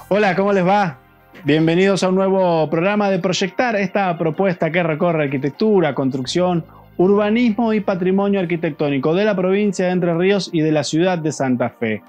Hola, ¿cómo les va? Bienvenidos a un nuevo programa de Proyectar, esta propuesta que recorre arquitectura, construcción, urbanismo y patrimonio arquitectónico de la provincia de Entre Ríos y de la ciudad de Santa Fe.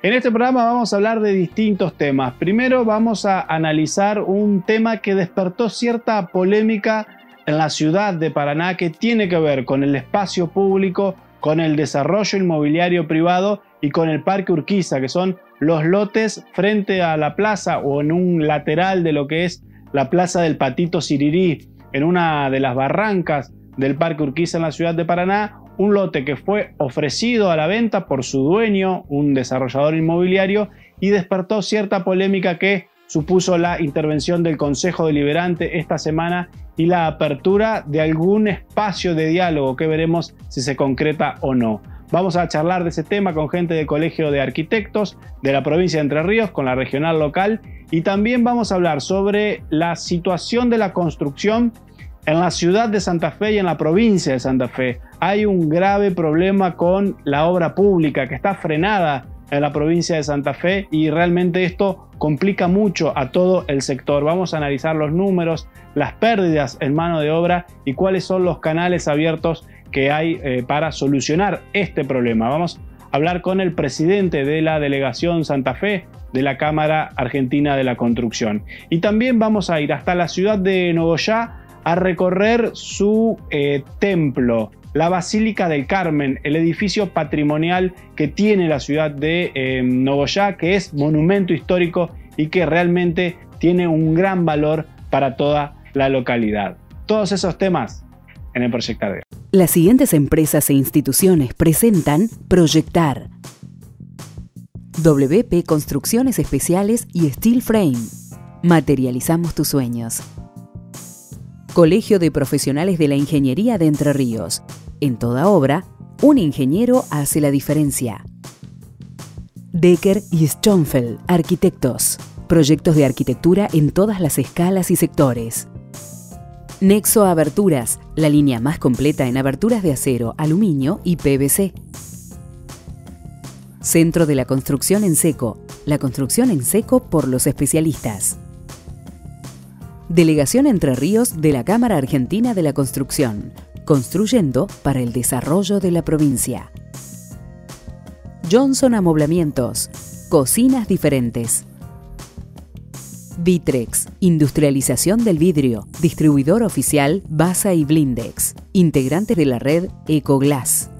En este programa vamos a hablar de distintos temas. Primero vamos a analizar un tema que despertó cierta polémica en la ciudad de Paraná que tiene que ver con el espacio público, con el desarrollo inmobiliario privado y con el Parque Urquiza, que son los lotes frente a la plaza o en un lateral de lo que es la plaza del Patito Sirirí, en una de las barrancas del Parque Urquiza en la ciudad de Paraná, un lote que fue ofrecido a la venta por su dueño, un desarrollador inmobiliario, y despertó cierta polémica que supuso la intervención del Consejo Deliberante esta semana y la apertura de algún espacio de diálogo que veremos si se concreta o no. Vamos a charlar de ese tema con gente del Colegio de Arquitectos de la provincia de Entre Ríos, con la regional local, y también vamos a hablar sobre la situación de la construcción en la ciudad de Santa Fe y en la provincia de Santa Fe. Hay un grave problema con la obra pública que está frenada en la provincia de Santa Fe y realmente esto complica mucho a todo el sector. Vamos a analizar los números, las pérdidas en mano de obra y cuáles son los canales abiertos que hay para solucionar este problema. Vamos a hablar con el presidente de la delegación Santa Fe de la Cámara Argentina de la Construcción. Y también vamos a ir hasta la ciudad de Nogoyá a recorrer su templo, la Basílica del Carmen, el edificio patrimonial que tiene la ciudad de Nogoyá, que es monumento histórico y que realmente tiene un gran valor para toda la localidad. Todos esos temas en el Proyectar de hoy. Las siguientes empresas e instituciones presentan Proyectar. WP Construcciones Especiales y Steel Frame. Materializamos tus sueños. Colegio de Profesionales de la Ingeniería de Entre Ríos. En toda obra, un ingeniero hace la diferencia. Decker y Stonfeld, arquitectos. Proyectos de arquitectura en todas las escalas y sectores. Nexo Aberturas, la línea más completa en aberturas de acero, aluminio y PVC. Centro de la Construcción en Seco, la construcción en seco por los especialistas. Delegación Entre Ríos de la Cámara Argentina de la Construcción, construyendo para el desarrollo de la provincia. Johnson Amoblamientos, cocinas diferentes. Vitrex, industrialización del vidrio, distribuidor oficial Basa y Blindex, integrantes de la red Ecoglass.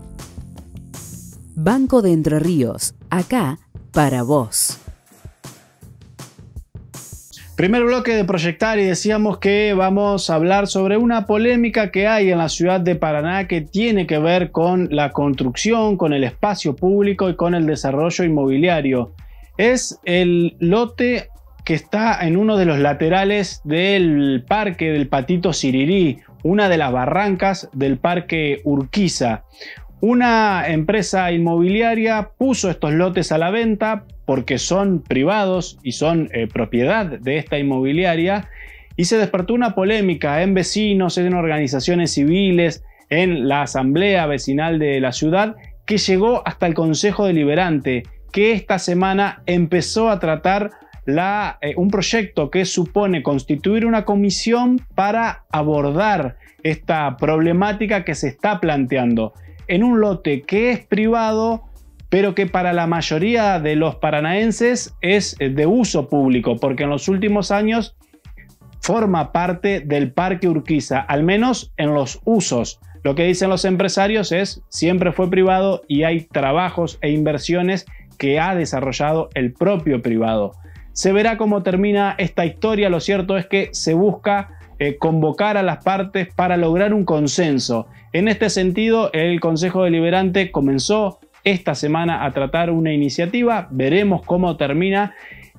Banco de Entre Ríos, acá para vos. Primer bloque de Proyectar y decíamos que vamos a hablar sobre una polémica que hay en la ciudad de Paraná que tiene que ver con la construcción, con el espacio público y con el desarrollo inmobiliario. Es el lote que está en uno de los laterales del parque del Patito Sirirí, una de las barrancas del Parque Urquiza. Una empresa inmobiliaria puso estos lotes a la venta porque son privados y son propiedad de esta inmobiliaria, y se despertó una polémica en vecinos, en organizaciones civiles, en la asamblea vecinal de la ciudad, que llegó hasta el Consejo Deliberante, que esta semana empezó a tratar un proyecto que supone constituir una comisión para abordar esta problemática que se está planteando en un lote que es privado, pero que para la mayoría de los paranaenses es de uso público, porque en los últimos años forma parte del Parque Urquiza, al menos en los usos. Lo que dicen los empresarios es siempre fue privado y hay trabajos e inversiones que ha desarrollado el propio privado. Se verá cómo termina esta historia. Lo cierto es que se busca convocar a las partes para lograr un consenso. En este sentido, el Consejo Deliberante comenzó esta semana a tratar una iniciativa, veremos cómo termina,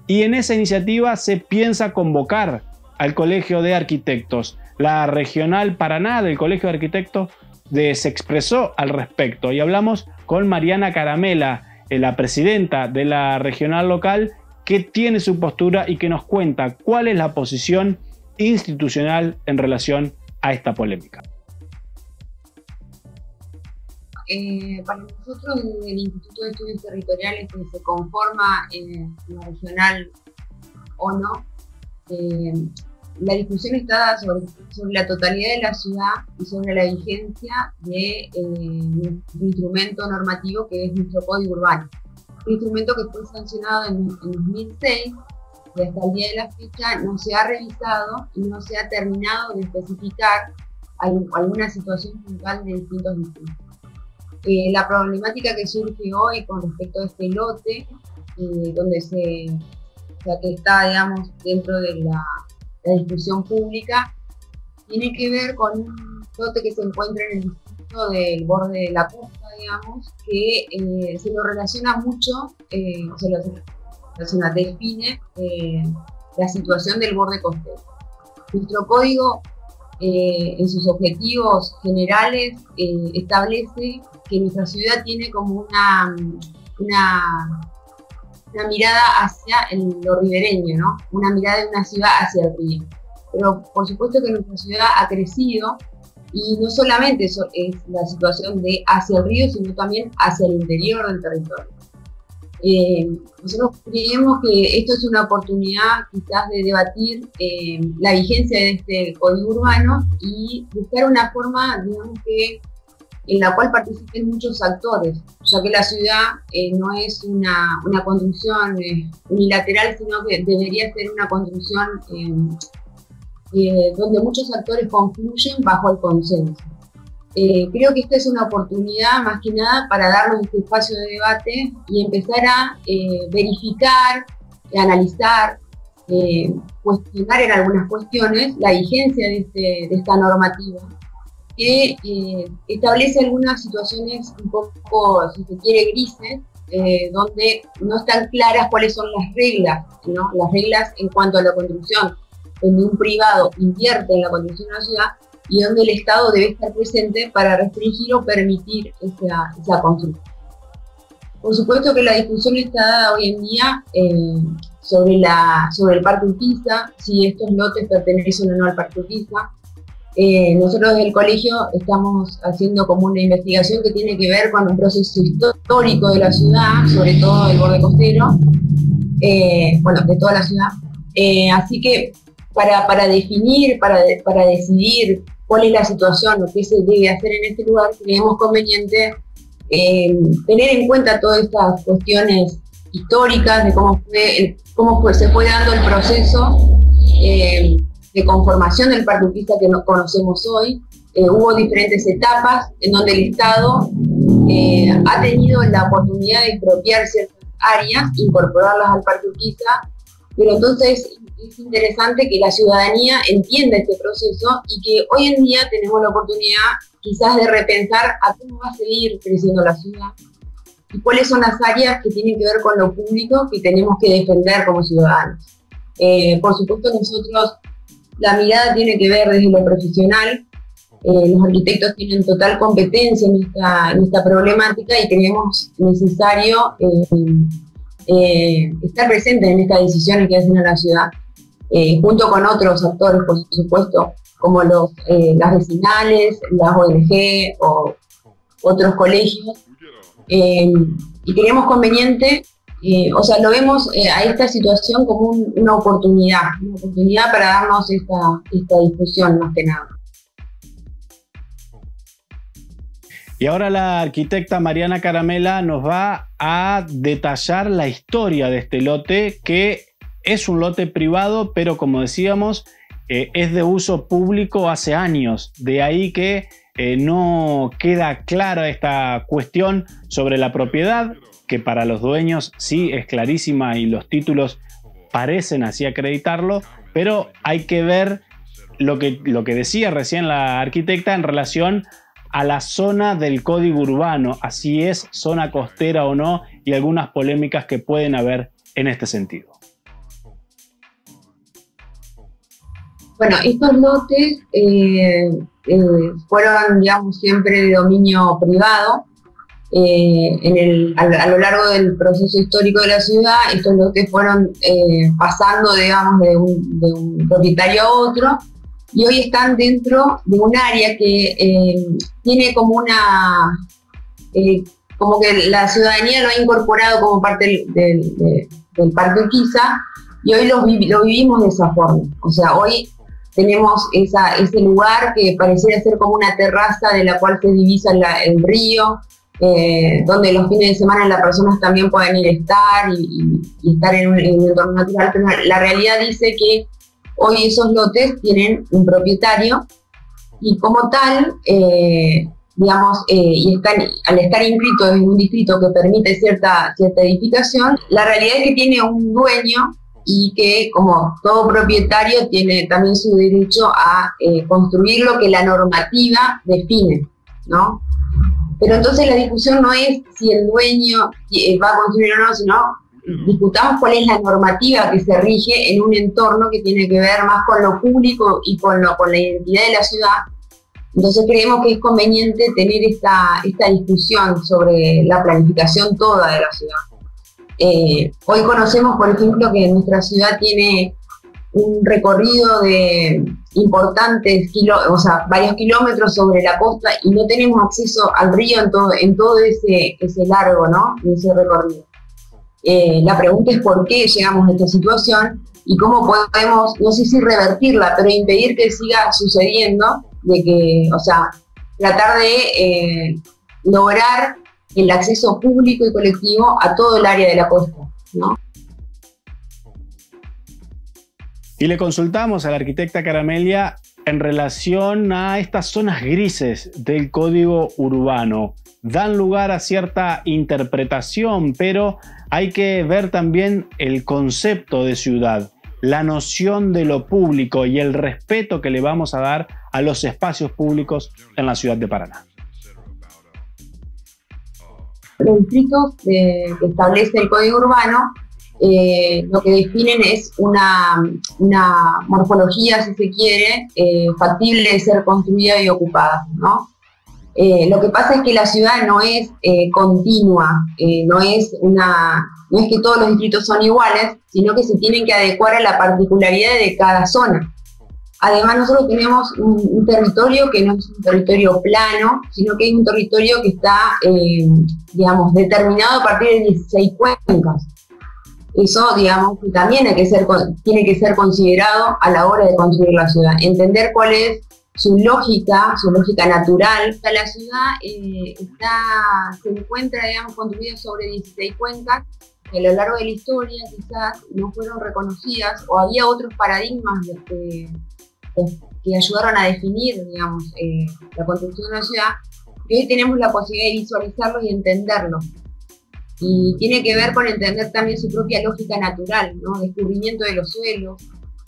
y en esa iniciativa se piensa convocar al Colegio de Arquitectos. La regional Paraná del Colegio de Arquitectos se expresó al respecto y hablamos con Mariana Caramela, la presidenta de la regional local, que tiene su postura y que nos cuenta cuál es la posición institucional en relación a esta polémica. Para nosotros, el Instituto de Estudios Territoriales, que se conforma en la regional o no. La discusión está sobre la totalidad de la ciudad y sobre la vigencia de un instrumento normativo que es nuestro Código Urbano. Un instrumento que fue sancionado en 2006 y hasta el día de la fecha no se ha revisado y no se ha terminado de especificar alguna situación puntual de distintos distritos. La problemática que surge hoy con respecto a este lote, donde que está, digamos, dentro de la discusión pública, tiene que ver con un lote que se encuentra en el distrito del borde de la costa, digamos, que se lo relaciona mucho, define la situación del borde costero. Nuestro código, en sus objetivos generales, establece que nuestra ciudad tiene como una mirada hacia lo ribereño, ¿no? Una mirada de una ciudad hacia el río. Pero por supuesto que nuestra ciudad ha crecido y no solamente es la situación de hacia el río, sino también hacia el interior del territorio. Nosotros creemos que esto es una oportunidad quizás de debatir la vigencia de este código urbano y buscar una forma, digamos, en la cual participen muchos actores, ya que la ciudad no es una construcción unilateral, sino que debería ser una construcción donde muchos actores confluyen bajo el consenso. Creo que esta es una oportunidad más que nada para darnos este espacio de debate y empezar a verificar, analizar, cuestionar en algunas cuestiones la vigencia de esta normativa, que establece algunas situaciones un poco, si se quiere, grises, donde no están claras cuáles son las reglas, ¿no? Las reglas en cuanto a la construcción, donde un privado invierte en la construcción de la ciudad y donde el Estado debe estar presente para restringir o permitir esa construcción. Por supuesto que la discusión está dada hoy en día sobre el Parque Urquiza, si estos lotes pertenecen o no al Parque Urquiza. Nosotros desde el colegio estamos haciendo como una investigación que tiene que ver con un proceso histórico de la ciudad, sobre todo del borde costero, de toda la ciudad. Así que para definir, para decidir cuál es la situación o qué se debe hacer en este lugar, creemos conveniente tener en cuenta todas estas cuestiones históricas de cómo se fue dando el proceso de conformación del Parque Urquiza que conocemos hoy. Hubo diferentes etapas en donde el Estado ha tenido la oportunidad de expropiar ciertas áreas, incorporarlas al Parque Urquiza, pero entonces es interesante que la ciudadanía entienda este proceso y que hoy en día tenemos la oportunidad quizás de repensar a cómo va a seguir creciendo la ciudad y cuáles son las áreas que tienen que ver con lo público que tenemos que defender como ciudadanos. Por supuesto, nosotros, la mirada tiene que ver desde lo profesional. Los arquitectos tienen total competencia en esta problemática y creemos necesario estar presentes en estas decisiones que hacen a la ciudad, junto con otros actores, por supuesto, como las vecinales, las ONG o otros colegios. Y creemos conveniente, lo vemos a esta situación como una oportunidad para darnos esta discusión más que nada. Y ahora la arquitecta Mariana Caramela nos va a detallar la historia de este lote, que es un lote privado, pero como decíamos, es de uso público hace años. De ahí que no queda clara esta cuestión sobre la propiedad, que para los dueños sí es clarísima y los títulos parecen así acreditarlo, pero hay que ver lo que decía recién la arquitecta en relación a la zona del código urbano, así es zona costera o no, y algunas polémicas que pueden haber en este sentido. Bueno, estos lotes fueron, digamos, siempre de dominio privado. A lo largo del proceso histórico de la ciudad, estos lotes fueron pasando, digamos, de un propietario a otro, y hoy están dentro de un área que tiene como como que la ciudadanía lo ha incorporado como parte del Parque Urquiza, y hoy lo vivimos de esa forma. O sea, hoy tenemos ese lugar que pareciera ser como una terraza de la cual se divisa el río, donde los fines de semana las personas también pueden ir a estar y estar en un entorno natural, pero la realidad dice que hoy esos lotes tienen un propietario y como tal, digamos, al estar inscritos en un distrito que permite cierta edificación, la realidad es que tiene un dueño y que, como todo propietario, tiene también su derecho a construir lo que la normativa define, ¿no? Pero entonces la discusión no es si el dueño va a construir o no, sino discutamos cuál es la normativa que se rige en un entorno que tiene que ver más con lo público y con la identidad de la ciudad. Entonces creemos que es conveniente tener esta discusión sobre la planificación toda de la ciudad. Hoy conocemos, por ejemplo, que nuestra ciudad tiene un recorrido de importantes varios kilómetros sobre la costa y no tenemos acceso al río en todo ese largo, ¿no? Ese recorrido. La pregunta es por qué llegamos a esta situación y cómo podemos, no sé si revertirla, pero impedir que siga sucediendo, tratar de lograr el acceso público y colectivo a todo el área de la costa, ¿no? Y le consultamos a la arquitecta Caramelia en relación a estas zonas grises del código urbano. Dan lugar a cierta interpretación, pero hay que ver también el concepto de ciudad, la noción de lo público y el respeto que le vamos a dar a los espacios públicos en la ciudad de Paraná. Los distritos que establece el código urbano lo que definen es una morfología, si se quiere, factible de ser construida y ocupada, ¿no? Lo que pasa es que la ciudad no es continua, no es que todos los distritos son iguales, sino que se tienen que adecuar a la particularidad de cada zona. Además, nosotros tenemos un territorio que no es un territorio plano, sino que es un territorio que está, determinado a partir de 16 cuencas. Eso, digamos, también tiene que ser considerado a la hora de construir la ciudad. Entender cuál es su lógica natural. La ciudad se encuentra, construida sobre 16 cuencas que a lo largo de la historia quizás no fueron reconocidas o había otros paradigmas que ayudaron a definir, la construcción de la ciudad, y hoy tenemos la posibilidad de visualizarlo y entenderlo. Y tiene que ver con entender también su propia lógica natural, ¿no? Descubrimiento de los suelos,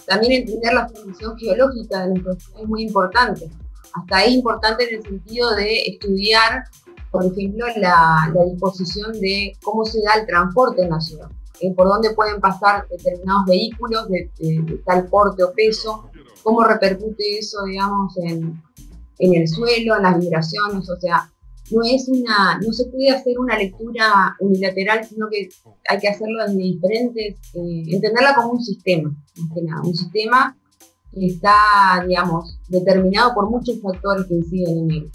también entender la formación geológica de nuestra ciudad es muy importante. Hasta es importante en el sentido de estudiar, por ejemplo, la disposición de cómo se da el transporte en la ciudad, por dónde pueden pasar determinados vehículos de tal porte o peso, cómo repercute eso, en el suelo, en las vibraciones. O sea, no se puede hacer una lectura unilateral, sino que hay que hacerlo desde diferentes, entenderla como un sistema, más que nada, un sistema que está, determinado por muchos factores que inciden en él.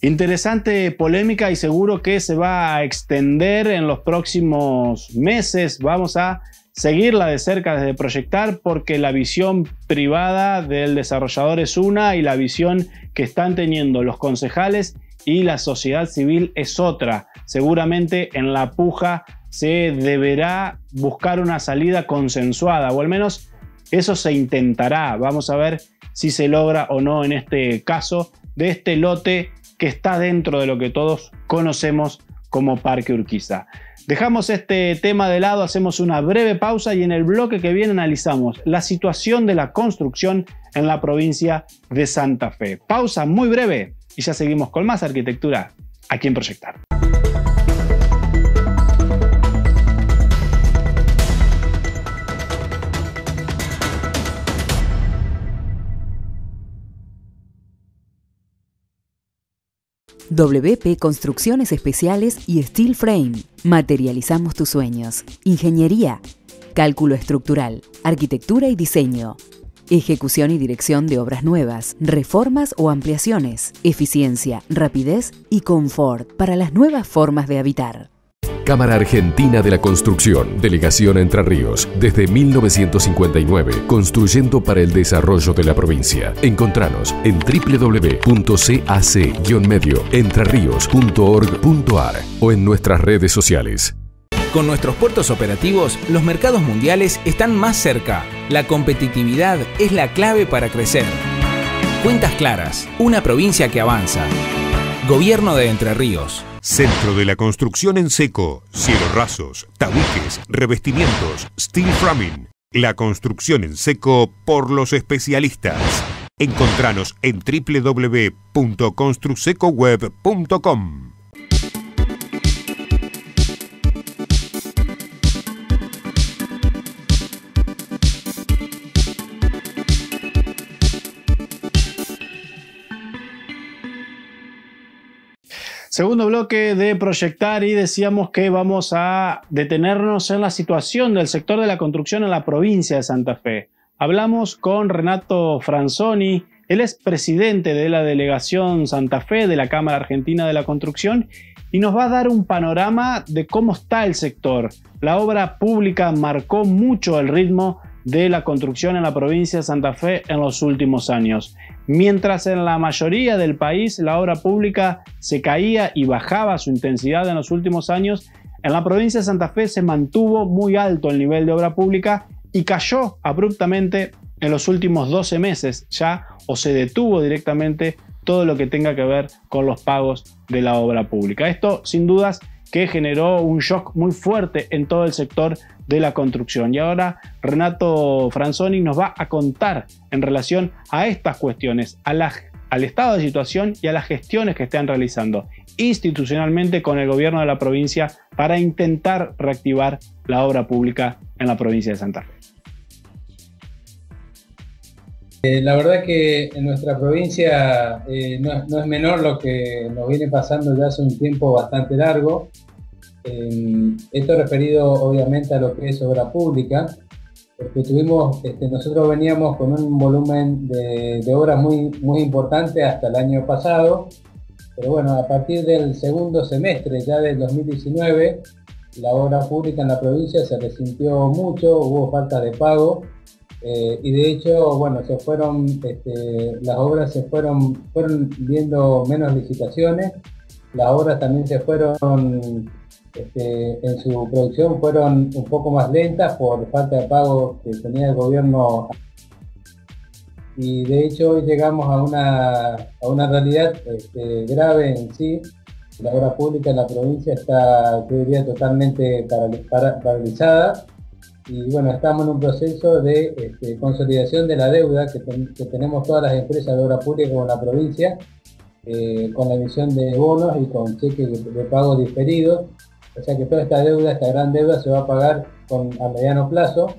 Interesante polémica y seguro que se va a extender en los próximos meses. Vamos a seguirla de cerca desde Proyectar, porque la visión privada del desarrollador es una y la visión que están teniendo los concejales y la sociedad civil es otra. Seguramente en la puja se deberá buscar una salida consensuada, o al menos eso se intentará. Vamos a ver si se logra o no en este caso de este lote que está dentro de lo que todos conocemos como Parque Urquiza. Dejamos este tema de lado, hacemos una breve pausa y en el bloque que viene analizamos la situación de la construcción en la provincia de Santa Fe. Pausa muy breve y ya seguimos con más arquitectura aquí en Proyectar. WP Construcciones Especiales y Steel Frame. Materializamos tus sueños. Ingeniería, cálculo estructural, arquitectura y diseño. Ejecución y dirección de obras nuevas, reformas o ampliaciones. Eficiencia, rapidez y confort para las nuevas formas de habitar. Cámara Argentina de la Construcción, Delegación Entre Ríos, desde 1959, construyendo para el desarrollo de la provincia. Encontranos en www.cac-medioentreríos.org.ar o en nuestras redes sociales. Con nuestros puertos operativos, los mercados mundiales están más cerca. La competitividad es la clave para crecer. Cuentas claras, una provincia que avanza. Gobierno de Entre Ríos. Centro de la construcción en seco, cielos rasos, tabiques, revestimientos, steel framing. La construcción en seco por los especialistas. Encontranos en www.construsecoweb.com. Segundo bloque de Proyectar, y decíamos que vamos a detenernos en la situación del sector de la construcción en la provincia de Santa Fe. Hablamos con Renato Franzoni, él es presidente de la Delegación Santa Fe de la Cámara Argentina de la Construcción y nos va a dar un panorama de cómo está el sector. La obra pública marcó mucho el ritmo de la construcción en la provincia de Santa Fe en los últimos años. Mientras en la mayoría del país la obra pública se caía y bajaba su intensidad en los últimos años, en la provincia de Santa Fe se mantuvo muy alto el nivel de obra pública y cayó abruptamente en los últimos 12 meses ya, o se detuvo directamente todo lo que tenga que ver con los pagos de la obra pública. Esto sin dudas que generó un shock muy fuerte en todo el sector de la construcción. Y ahora Renato Franzoni nos va a contar en relación a estas cuestiones, al estado de situación y a las gestiones que están realizando institucionalmente con el gobierno de la provincia para intentar reactivar la obra pública en la provincia de Santa Fe. La verdad que en nuestra provincia no es menor lo que nos viene pasando ya hace un tiempo bastante largo. Esto referido obviamente a lo que es obra pública, porque nosotros veníamos con un volumen de obras muy importante hasta el año pasado, pero bueno, a partir del segundo semestre ya del 2019, la obra pública en la provincia se resintió mucho, hubo falta de pago, y de hecho, bueno, las obras fueron viendo menos licitaciones, las obras también se fueron en su producción fueron un poco más lentas por falta de pago que tenía el gobierno, y de hecho hoy llegamos a una realidad grave en sí. La obra pública en la provincia está, yo diría, totalmente paralizada, y bueno, estamos en un proceso de consolidación de la deuda que tenemos todas las empresas de obra pública en la provincia, con la emisión de bonos y con cheques de pago diferidos. O sea que toda esta gran deuda se va a pagar a mediano plazo.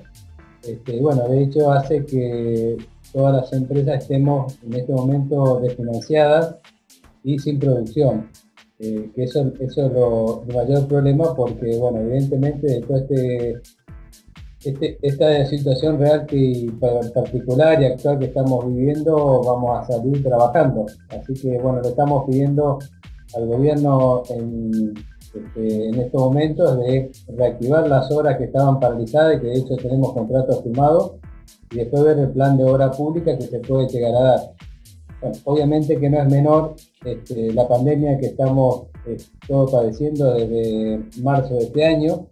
Bueno, de hecho hace que todas las empresas estemos en este momento desfinanciadas y sin producción. Que eso es el mayor problema, porque bueno, evidentemente de todo esta situación real particular y actual que estamos viviendo, vamos a salir trabajando. Así que bueno, le estamos pidiendo al gobierno en estos momentos de reactivar las obras que estaban paralizadas y que de hecho tenemos contratos firmados, y después ver el plan de obra pública que se puede llegar a dar. Bueno, obviamente que no es menor la pandemia que estamos todos padeciendo desde marzo de este año,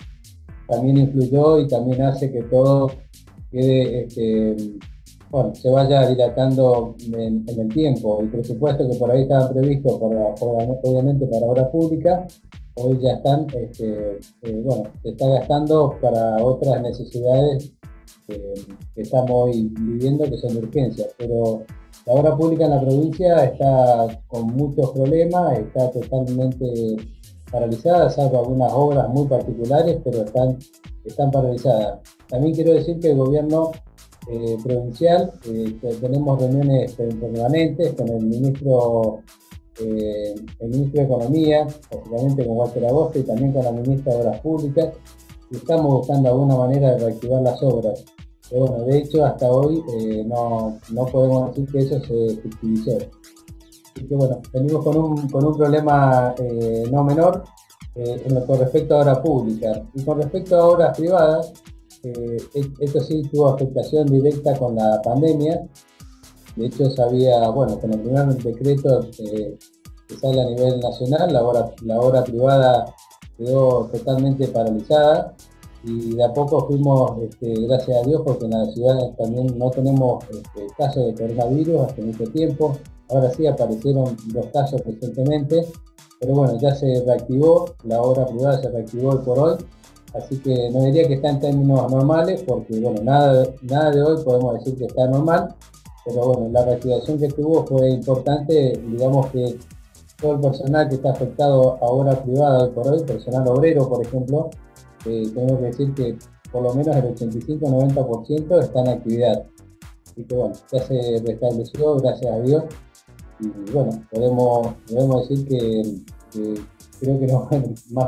también influyó y también hace que todo quede, se vaya dilatando en el tiempo. El presupuesto que por ahí estaba previsto obviamente para obra pública, hoy ya se está gastando para otras necesidades que estamos hoy viviendo, que son de urgencia. Pero la obra pública en la provincia está con muchos problemas, está totalmente paralizadas, salvo algunas obras muy particulares, pero están paralizadas. También quiero decir que el gobierno provincial, tenemos reuniones permanentes con el ministro de Economía, básicamente con Walter Agosto, y también con la ministra de Obras Públicas, y estamos buscando alguna manera de reactivar las obras. Pero bueno, de hecho hasta hoy no podemos decir que eso se efectivizó. Así que bueno, venimos con un problema no menor. con respecto a obra pública. Y con respecto a obras privadas, esto sí tuvo afectación directa con la pandemia. De hecho, con el primer decreto que sale a nivel nacional, la obra privada quedó totalmente paralizada y de a poco fuimos, gracias a Dios, porque en la ciudad también no tenemos casos de coronavirus hace mucho tiempo. Ahora sí aparecieron 2 casos recientemente, pero bueno, ya se reactivó, la obra privada se reactivó hoy por hoy, así que no diría que está en términos normales, porque bueno, nada de hoy podemos decir que está normal, pero bueno, la reactivación que tuvo fue importante. Digamos que todo el personal que está afectado a obra privada hoy por hoy, personal obrero por ejemplo, tengo que decir que por lo menos el 85-90% está en actividad. Así que bueno, ya se restableció, gracias a Dios. Y bueno, podemos decir que creo que no hay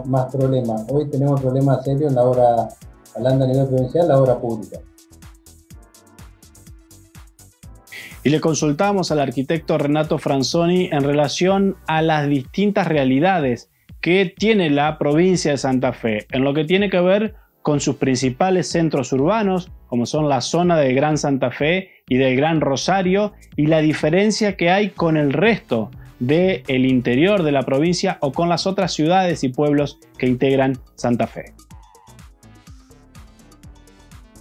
más problemas. Hoy tenemos problemas serios en la obra, hablando a nivel provincial, la obra pública. Y le consultamos al arquitecto Renato Franzoni en relación a las distintas realidades que tiene la provincia de Santa Fe, en lo que tiene que ver con sus principales centros urbanos, como son la zona de Gran Santa Fe y del Gran Rosario, y la diferencia que hay con el resto del interior de la provincia o con las otras ciudades y pueblos que integran Santa Fe.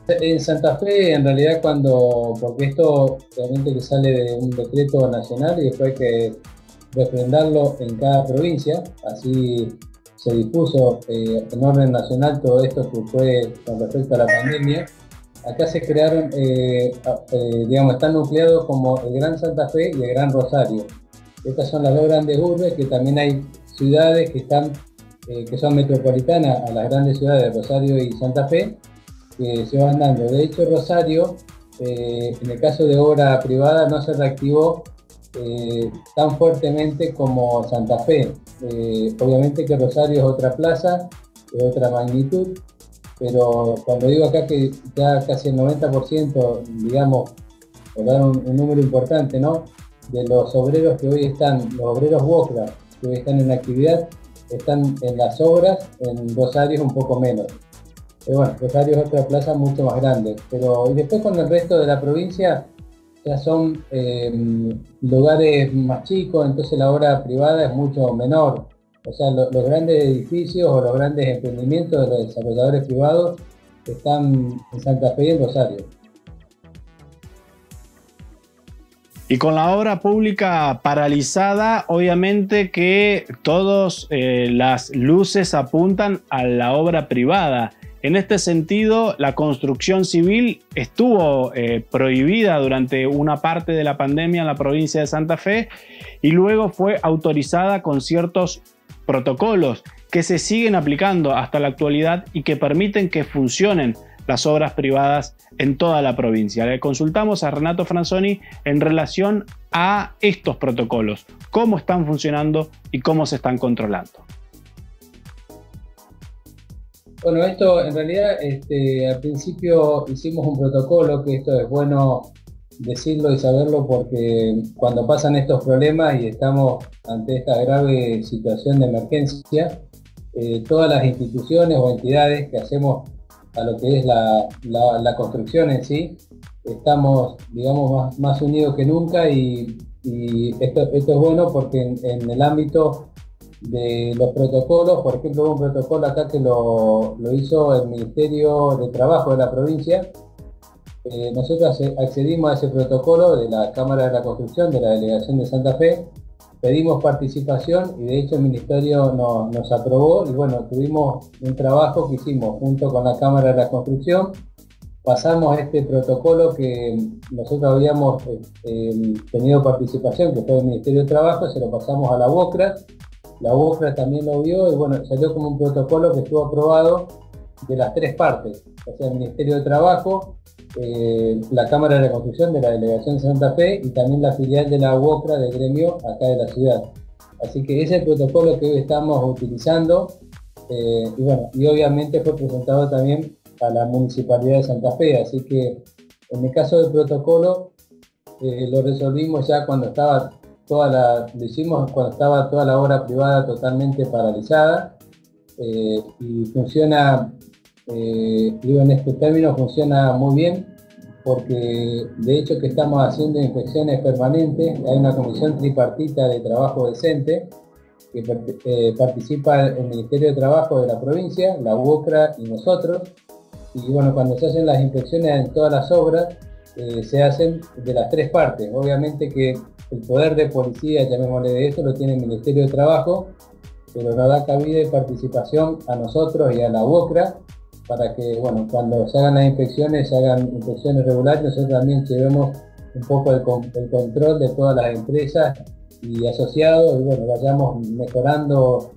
En Santa Fe, en realidad, porque esto realmente que sale de un decreto nacional y después hay que refrendarlo en cada provincia, así se dispuso en orden nacional todo esto que fue con respecto a la pandemia. Acá se crearon, están nucleados como el Gran Santa Fe y el Gran Rosario. Estas son las 2 grandes urbes, que también hay ciudades que son metropolitanas a las grandes ciudades de Rosario y Santa Fe, que se van dando. De hecho, Rosario, en el caso de obra privada, no se reactivó tan fuertemente como Santa Fe. Obviamente que Rosario es otra plaza, es otra magnitud, pero cuando digo acá que ya casi el 90%, digamos, por dar un número importante, ¿no?, de los obreros que hoy están, los obreros WOCRA, que hoy están en actividad, están en las obras. En Rosario es un poco menos. Pero bueno, Rosario es otra plaza mucho más grande. Y después con el resto de la provincia ya son lugares más chicos, entonces la obra privada es mucho menor. O sea, los grandes edificios o los grandes emprendimientos de los desarrolladores privados están en Santa Fe y en Rosario. Y con la obra pública paralizada, obviamente que todas las luces apuntan a la obra privada. En este sentido, la construcción civil estuvo prohibida durante una parte de la pandemia en la provincia de Santa Fe y luego fue autorizada con ciertos protocolos que se siguen aplicando hasta la actualidad y que permiten que funcionen las obras privadas en toda la provincia. Le consultamos a Renato Franzoni en relación a estos protocolos, cómo están funcionando y cómo se están controlando. Bueno, esto en realidad al principio hicimos un protocolo, que esto es bueno decirlo y saberlo, porque cuando pasan estos problemas y estamos ante esta grave situación de emergencia, todas las instituciones o entidades que hacemos a lo que es la construcción en sí, estamos, digamos, más unidos que nunca, y esto es bueno porque en el ámbito de los protocolos, por ejemplo, hubo un protocolo acá que lo hizo el Ministerio de Trabajo de la provincia. Nosotros accedimos a ese protocolo de la Cámara de la Construcción, de la Delegación de Santa Fe, pedimos participación y de hecho el Ministerio nos aprobó, y bueno, tuvimos un trabajo que hicimos junto con la Cámara de la Construcción. Pasamos este protocolo que nosotros habíamos tenido participación, que fue el Ministerio de Trabajo, se lo pasamos a la WOCRA. La WOCRA también lo vio y bueno, salió como un protocolo que estuvo aprobado de las 3 partes, o sea, el Ministerio de Trabajo, la Cámara de la Construcción de la Delegación de Santa Fe y también la filial de la WOCRA del gremio acá de la ciudad. Así que ese es el protocolo que hoy estamos utilizando, y bueno, y obviamente fue presentado también a la Municipalidad de Santa Fe, así que en el caso del protocolo lo resolvimos ya cuando estaba toda la obra privada totalmente paralizada, y funciona, digo en este término, funciona muy bien, porque de hecho que estamos haciendo inspecciones permanentes. Hay una comisión tripartita de trabajo decente que participa el Ministerio de Trabajo de la provincia, la UOCRA y nosotros. Y bueno, cuando se hacen las inspecciones en todas las obras, se hacen de las tres partes. Obviamente que el poder de policía, llamémosle de eso, lo tiene el Ministerio de Trabajo, pero nos da cabida y participación a nosotros y a la UOCRA para que, bueno, cuando se hagan las inspecciones, se hagan inspecciones regulares, nosotros también llevemos un poco el control de todas las empresas y asociados, y bueno, vayamos mejorando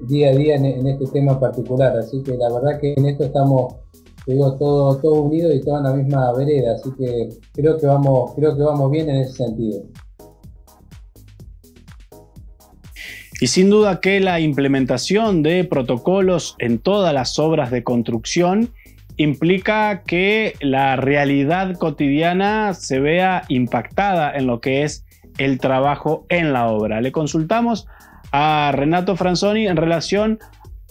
día a día en este tema particular. Así que la verdad que en esto estamos, digo, todo unido y toda en la misma vereda, así que creo que vamos bien en ese sentido. Y sin duda que la implementación de protocolos en todas las obras de construcción implica que la realidad cotidiana se vea impactada en lo que es el trabajo en la obra. Le consultamos a Renato Franzoni en relación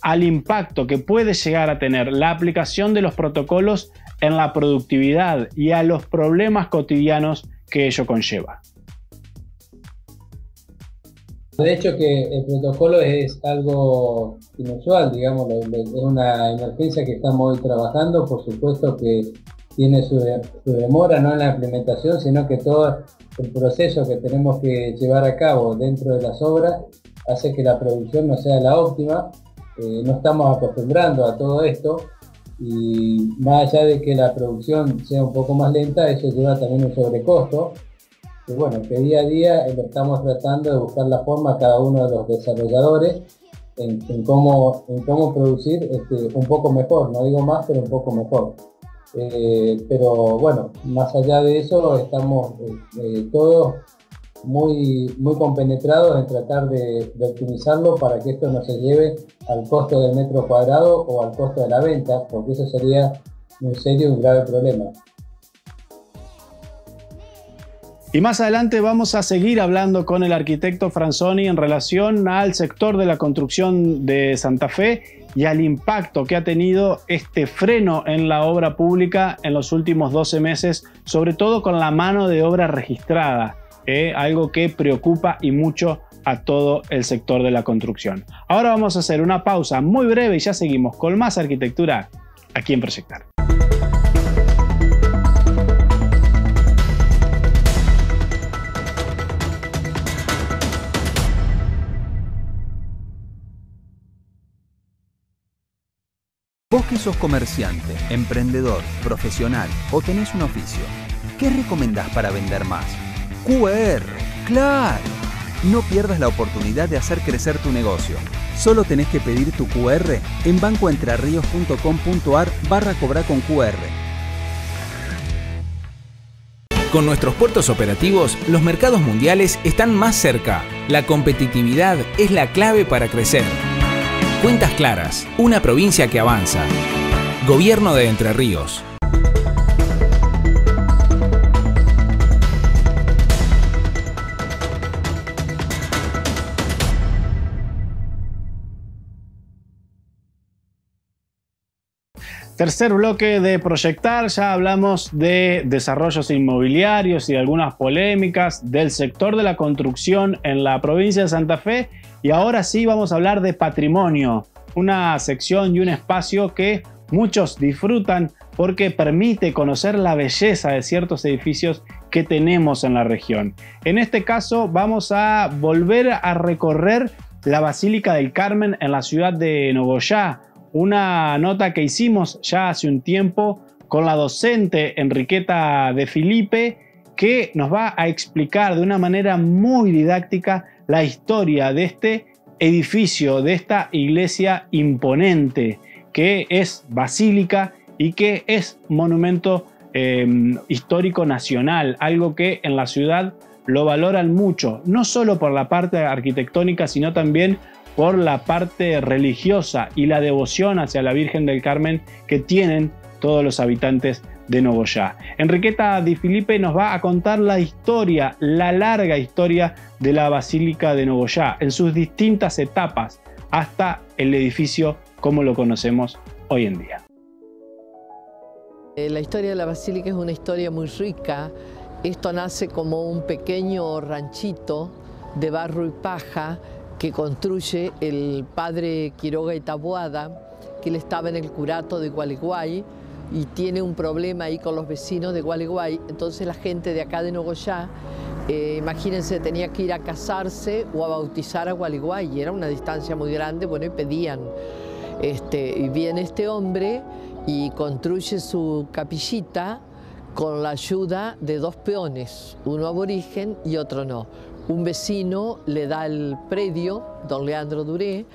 al impacto que puede llegar a tener la aplicación de los protocolos en la productividad y a los problemas cotidianos que ello conlleva. De hecho que el protocolo es algo inusual, digamos, es una emergencia que estamos hoy trabajando. Por supuesto que tiene su demora, no en la implementación, sino que todo el proceso que tenemos que llevar a cabo dentro de las obras hace que la producción no sea la óptima. No estamos acostumbrando a todo esto, y más allá de que la producción sea un poco más lenta, eso lleva también un sobrecosto. Y bueno, que día a día lo estamos tratando de buscar la forma cada uno de los desarrolladores en cómo producir un poco mejor, no digo más, pero un poco mejor. Pero bueno, más allá de eso, estamos todos muy compenetrados en tratar de optimizarlo para que esto no se lleve al costo del metro cuadrado o al costo de la venta, porque eso sería un serio y un grave problema. Y más adelante vamos a seguir hablando con el arquitecto Franzoni en relación al sector de la construcción de Santa Fe y al impacto que ha tenido este freno en la obra pública en los últimos 12 meses, sobre todo con la mano de obra registrada, algo que preocupa y mucho a todo el sector de la construcción. Ahora vamos a hacer una pausa muy breve y ya seguimos con más arquitectura aquí en Proyectar. Vos que sos comerciante, emprendedor, profesional o tenés un oficio, ¿qué recomendás para vender más? QR, ¡claro! No pierdas la oportunidad de hacer crecer tu negocio. Solo tenés que pedir tu QR en bancoentrerrios.com.ar/cobrar con QR. Con nuestros puertos operativos, los mercados mundiales están más cerca. La competitividad es la clave para crecer. Cuentas claras, una provincia que avanza. Gobierno de Entre Ríos. Tercer bloque de Proyectar, ya hablamos de desarrollos inmobiliarios y de algunas polémicas del sector de la construcción en la provincia de Santa Fe, y ahora sí vamos a hablar de patrimonio, una sección y un espacio que muchos disfrutan porque permite conocer la belleza de ciertos edificios que tenemos en la región. En este caso vamos a volver a recorrer la Basílica del Carmen en la ciudad de Nogoyá, una nota que hicimos ya hace un tiempo con la docente Enriqueta De Filipe, que nos va a explicar de una manera muy didáctica la historia de este edificio, de esta iglesia imponente que es basílica y que es monumento histórico nacional, algo que en la ciudad lo valoran mucho, no solo por la parte arquitectónica, sino también por la parte religiosa y la devoción hacia la Virgen del Carmen que tienen todos los habitantes de Nogoyá. Enriqueta Di Filipe nos va a contar la historia, la larga historia de la Basílica de Nogoyá, en sus distintas etapas, hasta el edificio como lo conocemos hoy en día. La historia de la Basílica es una historia muy rica. Esto nace como un pequeño ranchito de barro y paja que construye el padre Quiroga y Taboada, que él estaba en el curato de Gualeguay y tiene un problema ahí con los vecinos de Gualeguay. Entonces la gente de acá de Nogoyá, imagínense, tenía que ir a casarse o a bautizar a Gualeguay, y era una distancia muy grande, bueno, y pedían. Y viene este hombre y construye su capillita con la ayuda de dos peones, uno aborigen y otro no. Un vecino le da el predio, don Leandro Duré,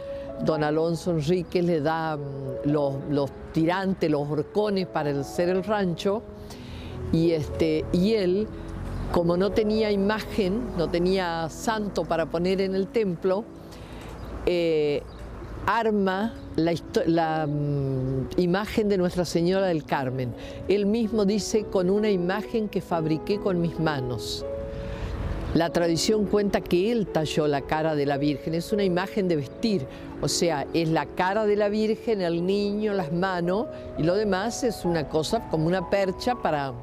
don Alonso Enríquez le da los tirantes, los horcones para hacer el rancho, y él, como no tenía imagen, no tenía santo para poner en el templo, arma la imagen de Nuestra Señora del Carmen. Él mismo dice: con una imagen que fabriqué con mis manos. La tradición cuenta que él talló la cara de la Virgen, es una imagen de vestir, o sea, es la cara de la Virgen, el niño, las manos, y lo demás es una cosa como una percha para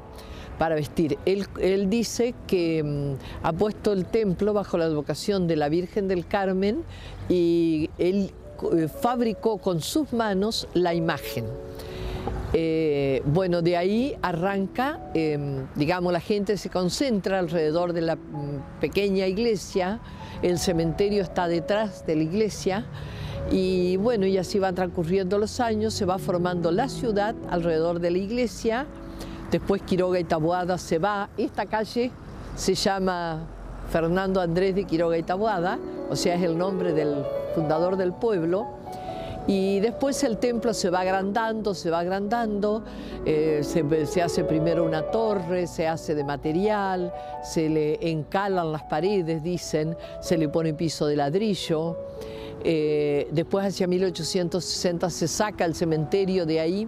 vestir. Él dice que ha puesto el templo bajo la advocación de la Virgen del Carmen, y él fabricó con sus manos la imagen. Bueno, de ahí arranca, digamos, la gente se concentra alrededor de la pequeña iglesia, el cementerio está detrás de la iglesia, y bueno, y así van transcurriendo los años, se va formando la ciudad alrededor de la iglesia. Después Quiroga y Taboada se va. Esta calle se llama Fernando Andrés de Quiroga y Taboada, o sea, es el nombre del fundador del pueblo. Y después el templo se va agrandando, se hace primero una torre, se hace de material, se le encalan las paredes, dicen, se le pone piso de ladrillo. Después, hacia 1860, se saca el cementerio de ahí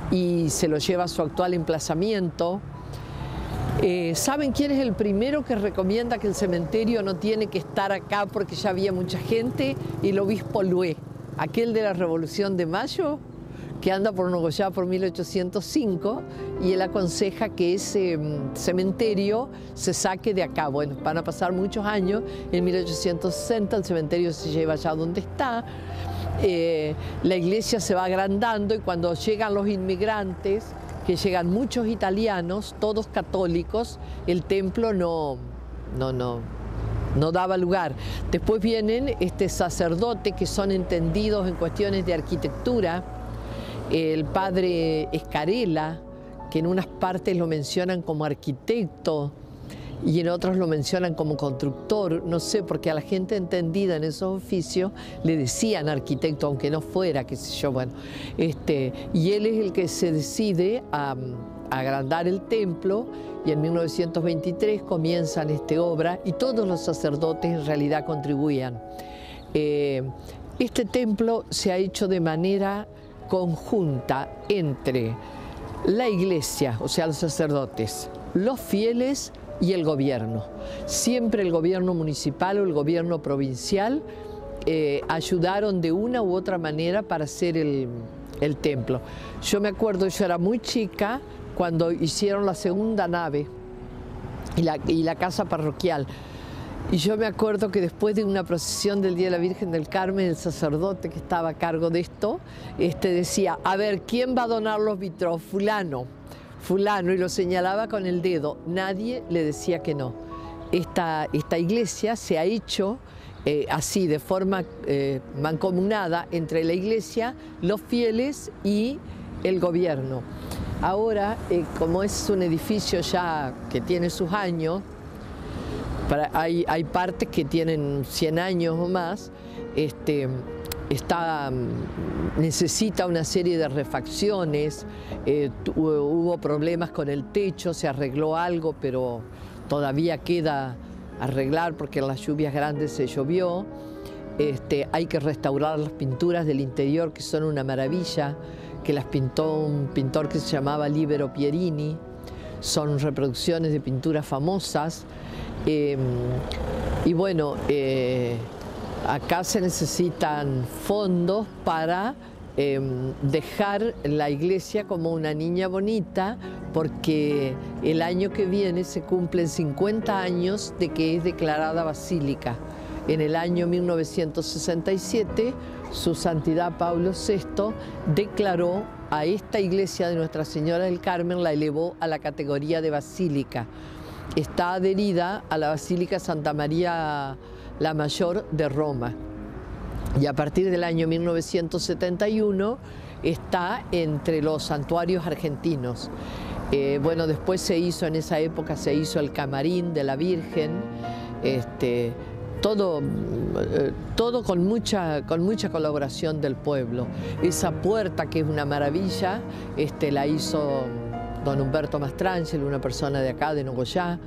y se lo lleva a su actual emplazamiento. ¿Saben quién es el primero que recomienda que el cementerio no tiene que estar acá porque ya había mucha gente? El obispo Lué, aquel de la Revolución de Mayo, que anda por Nogoyá por 1805, y él aconseja que ese cementerio se saque de acá. Bueno, van a pasar muchos años, en 1860 el cementerio se lleva allá donde está, la iglesia se va agrandando, y cuando llegan los inmigrantes, que llegan muchos italianos, todos católicos, el templo no daba lugar. Después vienen sacerdotes que son entendidos en cuestiones de arquitectura, el padre Escarela, que en unas partes lo mencionan como arquitecto y en otros lo mencionan como constructor, no sé, porque a la gente entendida en esos oficios le decían arquitecto, aunque no fuera, qué sé yo, bueno. Y él es el que se decide a agrandar el templo, y en 1923 comienzan esta obra, y todos los sacerdotes en realidad contribuían. Este templo se ha hecho de manera conjunta entre la iglesia, o sea, los sacerdotes, los fieles y el gobierno. Siempre el gobierno municipal o el gobierno provincial ayudaron de una u otra manera para hacer el templo. Yo me acuerdo, yo era muy chica cuando hicieron la segunda nave y la casa parroquial. Y yo me acuerdo que después de una procesión del Día de la Virgen del Carmen, el sacerdote que estaba a cargo de esto, decía: a ver, ¿quién va a donar los vitros? Fulano, fulano, y lo señalaba con el dedo. Nadie le decía que no. Esta iglesia se ha hecho así, de forma mancomunada entre la iglesia, los fieles y el gobierno. Ahora, como es un edificio ya que tiene sus años, hay partes que tienen 100 años o más, necesita una serie de refacciones, hubo problemas con el techo, se arregló algo, pero todavía queda arreglar porque en las lluvias grandes se llovió. Hay que restaurar las pinturas del interior, que son una maravilla, que las pintó un pintor que se llamaba Libero Pierini. Son reproducciones de pinturas famosas. Y bueno, Acá se necesitan fondos para dejar la iglesia como una niña bonita, porque el año que viene se cumplen 50 años de que es declarada basílica. En el año 1967, su santidad Pablo VI declaró a esta iglesia de Nuestra Señora del Carmen, la elevó a la categoría de basílica. Está adherida a la Basílica Santa María la Mayor de Roma. Y a partir del año 1971 está entre los santuarios argentinos. Bueno, después se hizo, en esa época se hizo el camarín de la Virgen, todo con mucha colaboración del pueblo. Esa puerta, que es una maravilla, la hizo don Humberto Mastrangelo, una persona de acá, de Nogoyá,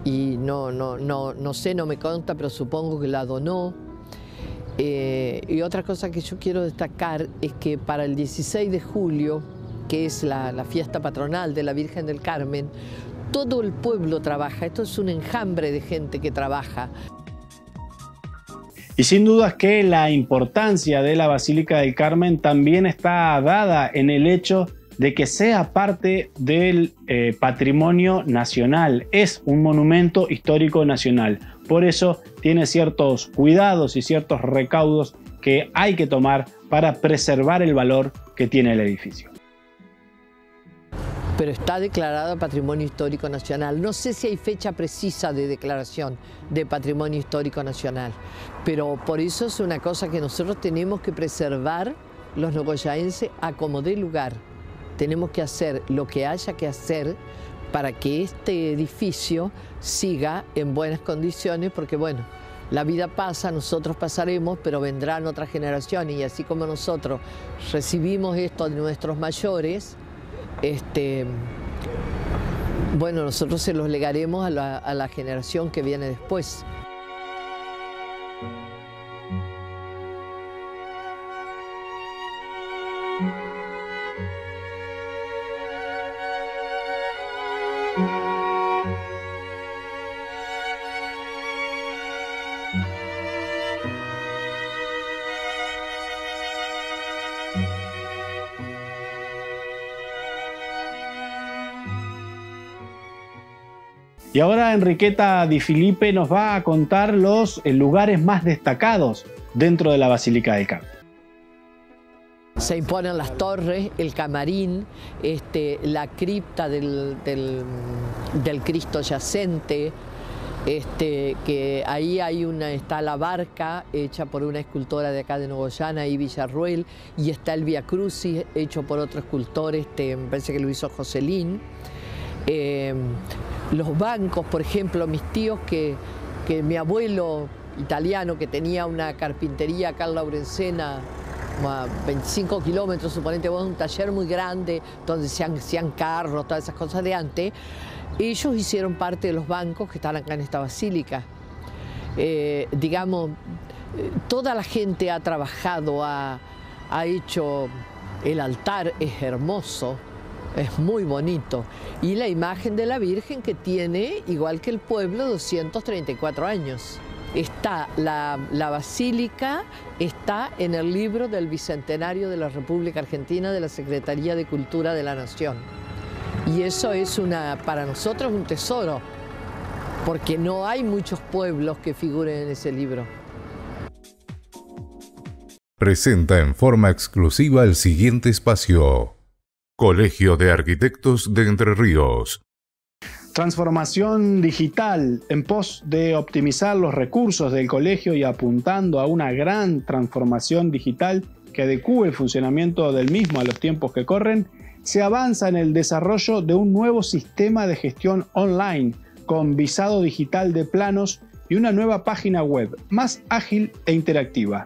y no sé, no me consta, pero supongo que la donó. Y otra cosa que yo quiero destacar es que para el 16 de julio, que es la fiesta patronal de la Virgen del Carmen, todo el pueblo trabaja. Esto es un enjambre de gente que trabaja. Y sin dudas que la importancia de la Basílica del Carmen también está dada en el hecho de que sea parte del patrimonio nacional. Es un monumento histórico nacional. Por eso tiene ciertos cuidados y ciertos recaudos que hay que tomar para preservar el valor que tiene el edificio. Pero está declarado Patrimonio Histórico Nacional. No sé si hay fecha precisa de declaración de Patrimonio Histórico Nacional, pero por eso es una cosa que nosotros tenemos que preservar, los nogoyaenses, a como dé lugar. Tenemos que hacer lo que haya que hacer para que este edificio siga en buenas condiciones, porque bueno, la vida pasa, nosotros pasaremos, pero vendrán otras generaciones, y así como nosotros recibimos esto de nuestros mayores, bueno, nosotros se los legaremos a la generación que viene después. Y ahora Enriqueta Di Filippi nos va a contar los lugares más destacados dentro de la Basílica del Carmen. Se imponen las torres, el camarín, la cripta del Cristo yacente, que ahí está la barca hecha por una escultora de acá de Nogoyana y Villarruel, y está el Via Crucis hecho por otro escultor, me parece que lo hizo Joselín. Los bancos, por ejemplo, mis tíos, que mi abuelo italiano, que tenía una carpintería acá en Laurencena, a 25 kilómetros, suponete vos, un taller muy grande donde se hacían carros, todas esas cosas de antes, ellos hicieron parte de los bancos que están acá en esta basílica. Digamos, toda la gente ha trabajado, ha hecho, el altar es hermoso, es muy bonito, y la imagen de la Virgen, que tiene, igual que el pueblo, 234 años. Está la basílica, está en el libro del Bicentenario de la República Argentina de la Secretaría de Cultura de la Nación. Y eso es para nosotros un tesoro, porque no hay muchos pueblos que figuren en ese libro. Presenta en forma exclusiva el siguiente espacio. Colegio de Arquitectos de Entre Ríos. Transformación digital en pos de optimizar los recursos del colegio y apuntando a una gran transformación digital que adecúe el funcionamiento del mismo a los tiempos que corren, se avanza en el desarrollo de un nuevo sistema de gestión online con visado digital de planos y una nueva página web más ágil e interactiva.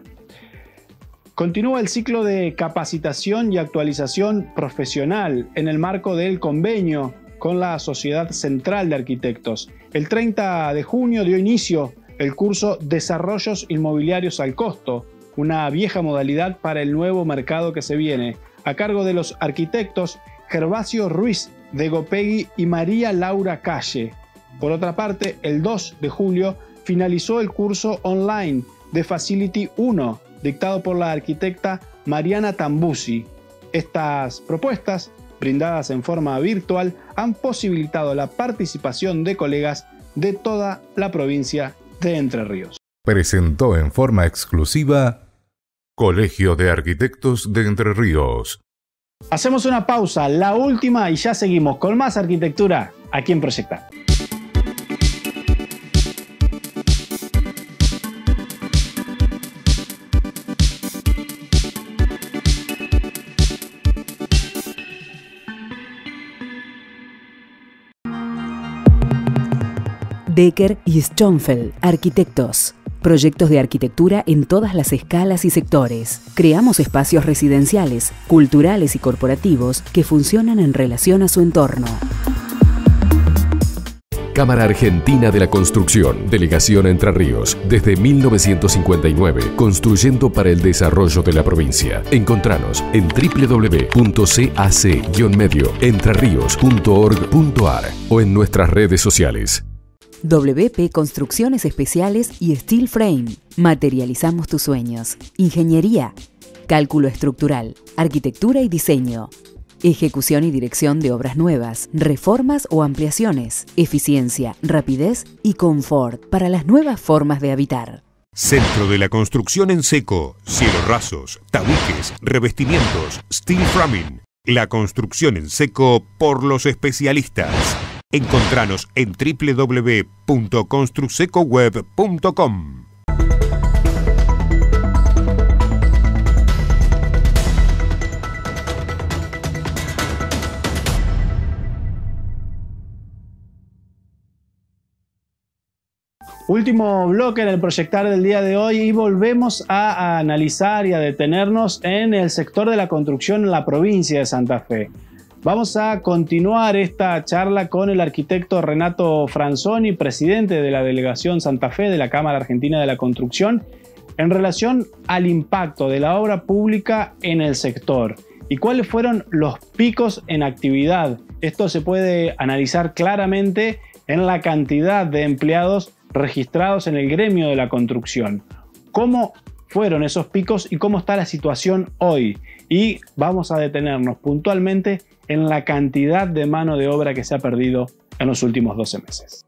Continúa el ciclo de capacitación y actualización profesional en el marco del convenio con la Sociedad Central de Arquitectos. El 30 de junio dio inicio el curso Desarrollos Inmobiliarios al Costo, una vieja modalidad para el nuevo mercado que se viene, a cargo de los arquitectos Gervasio Ruiz de Gopegui y María Laura Calle. Por otra parte, el 2 de julio finalizó el curso online de Facility 1, dictado por la arquitecta Mariana Tambusi. Estas propuestas, brindadas en forma virtual, han posibilitado la participación de colegas de toda la provincia de Entre Ríos. Presentó en forma exclusiva Colegio de Arquitectos de Entre Ríos. Hacemos una pausa, la última, y ya seguimos con más arquitectura aquí en Proyectar. Decker y Schonfeld, arquitectos. Proyectos de arquitectura en todas las escalas y sectores. Creamos espacios residenciales, culturales y corporativos que funcionan en relación a su entorno. Cámara Argentina de la Construcción, Delegación Entre Ríos, desde 1959, construyendo para el desarrollo de la provincia. Encontranos en www.cac-medioentreríos.org.ar o en nuestras redes sociales. WP Construcciones Especiales y Steel Frame. Materializamos tus sueños. Ingeniería, cálculo estructural, arquitectura y diseño. Ejecución y dirección de obras nuevas, reformas o ampliaciones. Eficiencia, rapidez y confort para las nuevas formas de habitar. Centro de la Construcción en Seco, cielos rasos, tabiques, revestimientos, steel framing. La construcción en seco por los especialistas. Encontranos en www.construsecoweb.com. Último bloque en el Proyectar del día de hoy y volvemos a analizar y a detenernos en el sector de la construcción en la provincia de Santa Fe. Vamos a continuar esta charla con el arquitecto Renato Franzoni, presidente de la Delegación Santa Fe de la Cámara Argentina de la Construcción, en relación al impacto de la obra pública en el sector y cuáles fueron los picos en actividad. Esto se puede analizar claramente en la cantidad de empleados registrados en el gremio de la construcción. ¿Cómo fueron esos picos y cómo está la situación hoy? Y vamos a detenernos puntualmente en la cantidad de mano de obra que se ha perdido en los últimos 12 meses.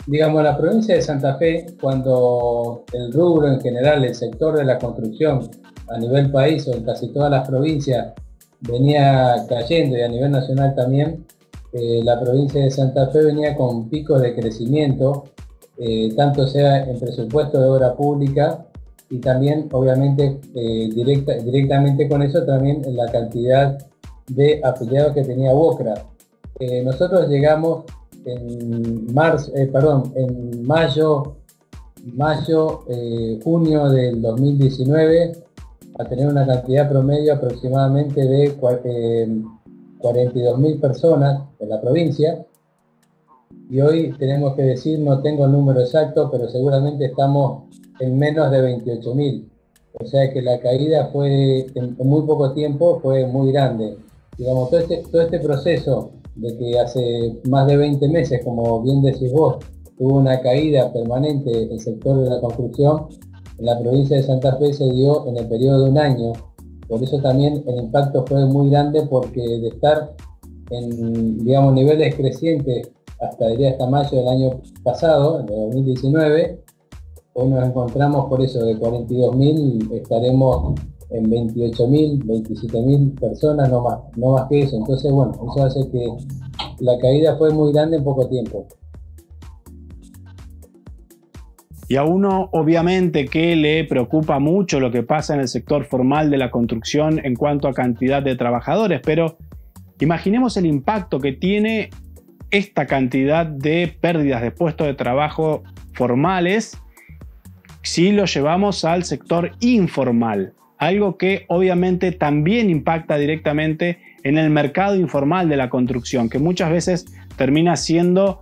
Digamos, la provincia de Santa Fe, cuando el rubro en general, el sector de la construcción a nivel país o en casi todas las provincias venía cayendo, y a nivel nacional también, la provincia de Santa Fe venía con picos de crecimiento, tanto sea en presupuesto de obra pública y también obviamente directamente con eso también en la cantidad de afiliados que tenía UOCRA. Nosotros llegamos en junio del 2019 a tener una cantidad promedio aproximadamente de 42.000 personas en la provincia, y hoy tenemos que decir, no tengo el número exacto, pero seguramente estamos en menos de 28.000. O sea que la caída fue, en muy poco tiempo, fue muy grande. Digamos, todo este proceso de que hace más de 20 meses, como bien decís vos, hubo una caída permanente en el sector de la construcción, en la provincia de Santa Fe se dio en el periodo de un año. Por eso también el impacto fue muy grande, porque de estar en, digamos, niveles crecientes hasta mayo del año pasado, de 2019, hoy nos encontramos por eso de 42.000, estaremos en 28.000, 27.000 personas, no más que eso. Entonces, bueno, eso hace que la caída fue muy grande en poco tiempo. Y a uno, obviamente, que le preocupa mucho lo que pasa en el sector formal de la construcción en cuanto a cantidad de trabajadores, pero imaginemos el impacto que tiene esta cantidad de pérdidas de puestos de trabajo formales si lo llevamos al sector informal, algo que obviamente también impacta directamente en el mercado informal de la construcción, que muchas veces termina siendo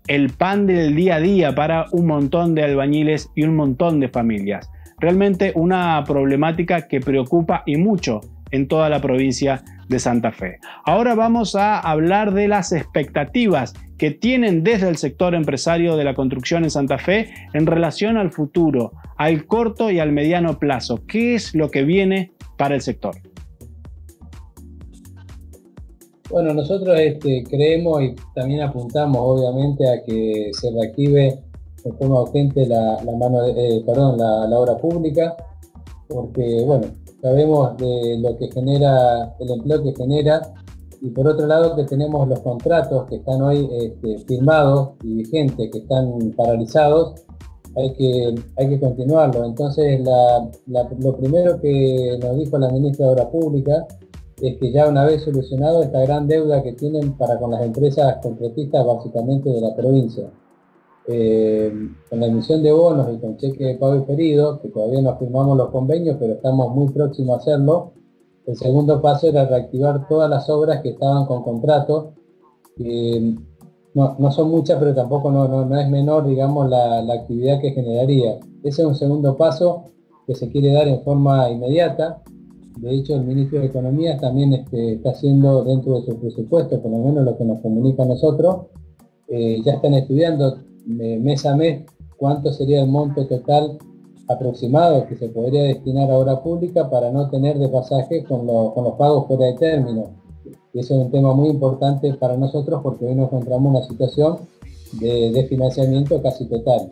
el pan del día a día para un montón de albañiles y un montón de familias. Realmente una problemática que preocupa y mucho en toda la provincia de Santa Fe. Ahora vamos a hablar de las expectativas que tienen desde el sector empresario de la construcción en Santa Fe en relación al futuro, al corto y al mediano plazo. ¿Qué es lo que viene para el sector? Bueno, nosotros creemos y también apuntamos obviamente a que se reactive de forma urgente la obra pública, porque bueno, sabemos de lo que genera, el empleo que genera, y por otro lado que tenemos los contratos que están hoy firmados y vigentes, que están paralizados, hay que continuarlo. Entonces lo primero que nos dijo la ministra de Obras Públicas es que ya una vez solucionado esta gran deuda que tienen para con las empresas concretistas básicamente de la provincia, con la emisión de bonos y con cheque de pago diferido, que todavía no firmamos los convenios, pero estamos muy próximos a hacerlo. El segundo paso era reactivar todas las obras que estaban con contrato, que no son muchas, pero tampoco no es menor, digamos, la actividad que generaría. Ese es un segundo paso que se quiere dar en forma inmediata. De hecho, el Ministro de Economía también está haciendo dentro de su presupuesto, por lo menos lo que nos comunica a nosotros, ya están estudiando mes a mes cuánto sería el monto total aproximado que se podría destinar a obra pública para no tener desfasajes con los pagos fuera de término. Y eso es un tema muy importante para nosotros porque hoy nos encontramos en una situación de financiamiento casi total.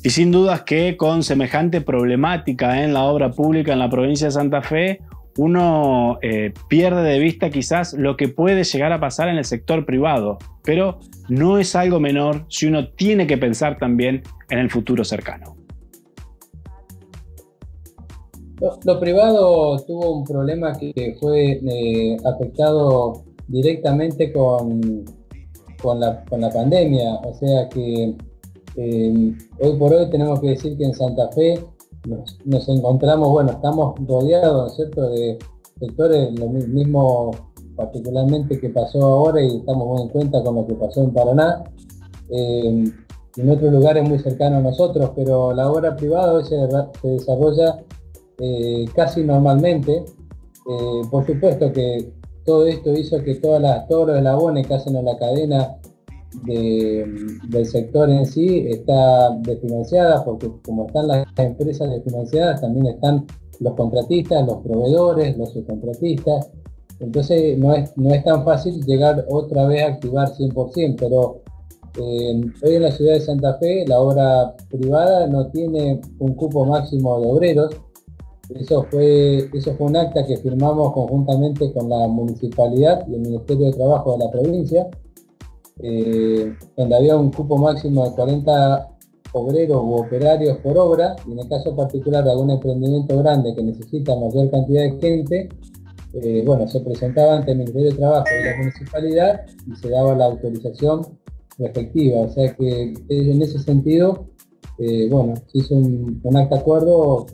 Y sin dudas que con semejante problemática en la obra pública en la provincia de Santa Fe, uno pierde de vista quizás lo que puede llegar a pasar en el sector privado, pero no es algo menor si uno tiene que pensar también en el futuro cercano. Lo privado tuvo un problema que fue afectado directamente con la pandemia, o sea que hoy por hoy tenemos que decir que en Santa Fe nos encontramos, bueno, estamos rodeados, ¿no es cierto?, de sectores, lo mismo particularmente que pasó ahora y estamos muy en cuenta con lo que pasó en Paraná, en otros lugares muy cercanos a nosotros, pero la obra privada hoy se desarrolla casi normalmente. Por supuesto que todo esto hizo que todos los eslabones que hacen en la cadena del sector en sí está desfinanciada, porque como están las empresas desfinanciadas, también están los contratistas, los proveedores, los subcontratistas. Entonces no es tan fácil llegar otra vez a activar 100%, pero hoy en la ciudad de Santa Fe la obra privada no tiene un cupo máximo de obreros. Eso fue un acta que firmamos conjuntamente con la municipalidad y el Ministerio de Trabajo de la provincia, donde había un cupo máximo de 40 obreros u operarios por obra, y en el caso particular de algún emprendimiento grande que necesita mayor cantidad de gente, se presentaba ante el Ministerio de Trabajo y la municipalidad y se daba la autorización respectiva. O sea que en ese sentido, se hizo un acta de acuerdo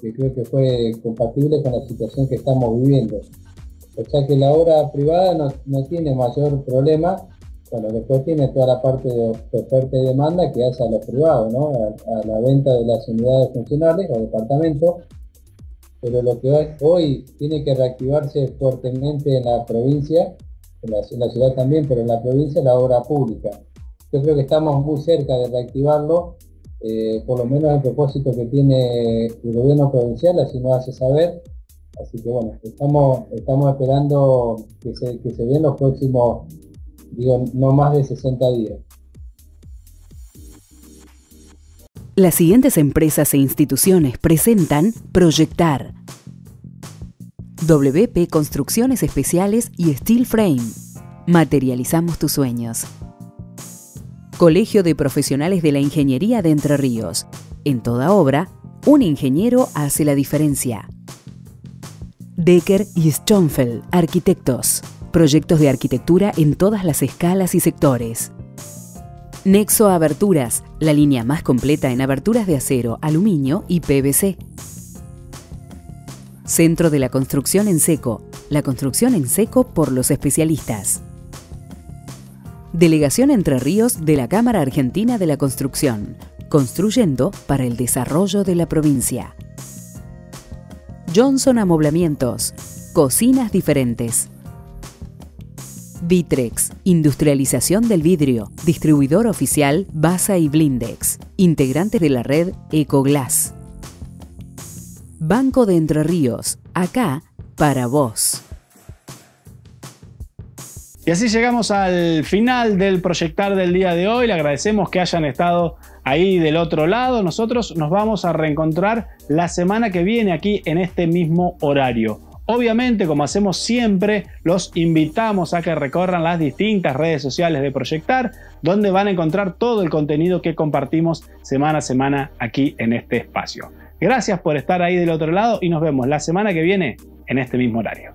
que creo que fue compatible con la situación que estamos viviendo. O sea que la obra privada no tiene mayor problema. Bueno, después tiene toda la parte de oferta y demanda que hace a los privados, ¿no? A la venta de las unidades funcionales o departamentos. Pero lo que hoy tiene que reactivarse fuertemente en la provincia, en la ciudad también, pero en la provincia, la obra pública. Yo creo que estamos muy cerca de reactivarlo, por lo menos el propósito que tiene el gobierno provincial, así nos hace saber. Así que bueno, estamos esperando que se den los próximos, no más de 60 días. Las siguientes empresas e instituciones presentan Proyectar. WP Construcciones Especiales y Steel Frame. Materializamos tus sueños. Colegio de Profesionales de la Ingeniería de Entre Ríos. En toda obra, un ingeniero hace la diferencia. Decker y Stonfeld, arquitectos. Proyectos de arquitectura en todas las escalas y sectores. Nexo Aberturas, la línea más completa en aberturas de acero, aluminio y PVC. Centro de la Construcción en Seco, la construcción en seco por los especialistas. Delegación Entre Ríos de la Cámara Argentina de la Construcción, construyendo para el desarrollo de la provincia. Johnson Amoblamientos, cocinas diferentes. Vitrex, industrialización del vidrio, distribuidor oficial Basa y Blindex, integrante de la red Ecoglass. Banco de Entre Ríos, acá para vos. Y así llegamos al final del Proyectar del día de hoy. Le agradecemos que hayan estado ahí del otro lado. Nosotros nos vamos a reencontrar la semana que viene aquí en este mismo horario. Obviamente, como hacemos siempre, los invitamos a que recorran las distintas redes sociales de Proyectar, donde van a encontrar todo el contenido que compartimos semana a semana aquí en este espacio. Gracias por estar ahí del otro lado y nos vemos la semana que viene en este mismo horario.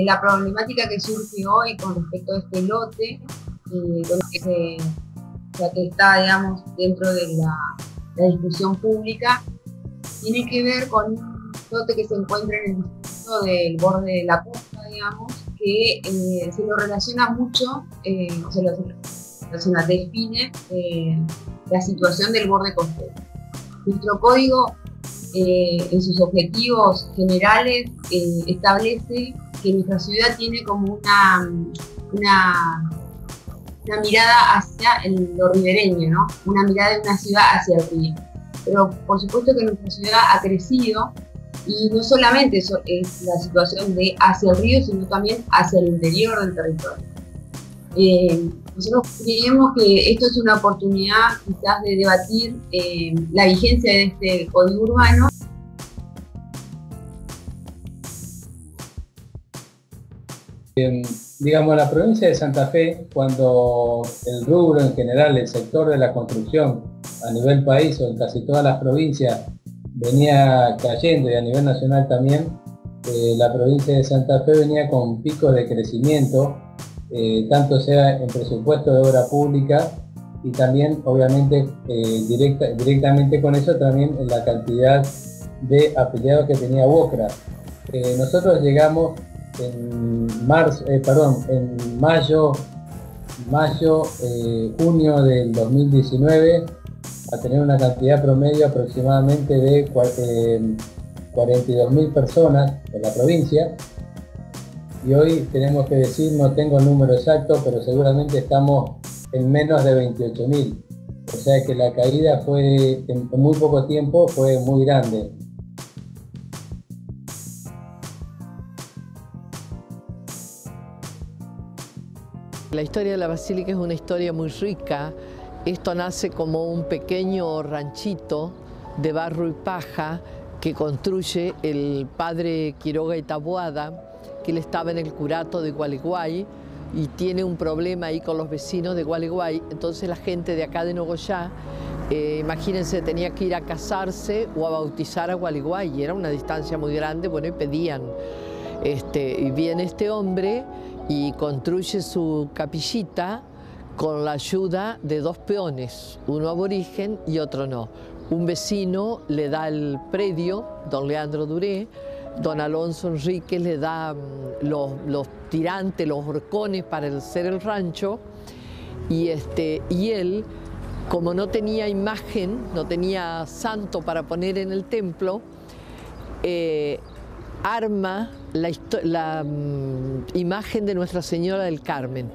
La problemática que surge hoy con respecto a este lote, que está, digamos, dentro de la discusión pública, tiene que ver con un lote que se encuentra en el distrito del borde de la costa, digamos, que se lo relaciona mucho, define la situación del borde costero. Nuestro código, en sus objetivos generales, establece que nuestra ciudad tiene como una mirada hacia lo ribereño, ¿no? Una mirada de una ciudad hacia el río. Pero por supuesto que nuestra ciudad ha crecido y no solamente eso es la situación de hacia el río, sino también hacia el interior del territorio. Nosotros creemos que esto es una oportunidad quizás de debatir la vigencia de este código urbano. Digamos, la provincia de Santa Fe, cuando el rubro en general, el sector de la construcción a nivel país o en casi todas las provincias venía cayendo, y a nivel nacional también, la provincia de Santa Fe venía con picos de crecimiento, tanto sea en presupuesto de obra pública y también obviamente directamente con eso también en la cantidad de afiliados que tenía UOCRA. Nosotros llegamos en junio del 2019 a tener una cantidad promedio aproximadamente de 42.000 personas en la provincia, y hoy tenemos que decir, no tengo el número exacto, pero seguramente estamos en menos de 28.000, o sea que la caída fue en muy poco tiempo, fue muy grande. La historia de la Basílica es una historia muy rica. Esto nace como un pequeño ranchito de barro y paja que construye el padre Quiroga y Taboada, que él estaba en el curato de Gualeguay y tiene un problema ahí con los vecinos de Gualeguay. Entonces la gente de acá de Nogoyá, imagínense, tenía que ir a casarse o a bautizar a Gualeguay, y era una distancia muy grande, bueno, y pedían. Y viene este hombre y construye su capillita con la ayuda de dos peones, uno aborigen y otro no. Un vecino le da el predio, don Leandro Duré, don Alonso Enríquez le da los tirantes, los horcones para hacer el rancho, y él, como no tenía imagen, no tenía santo para poner en el templo, arma la imagen de Nuestra Señora del Carmen.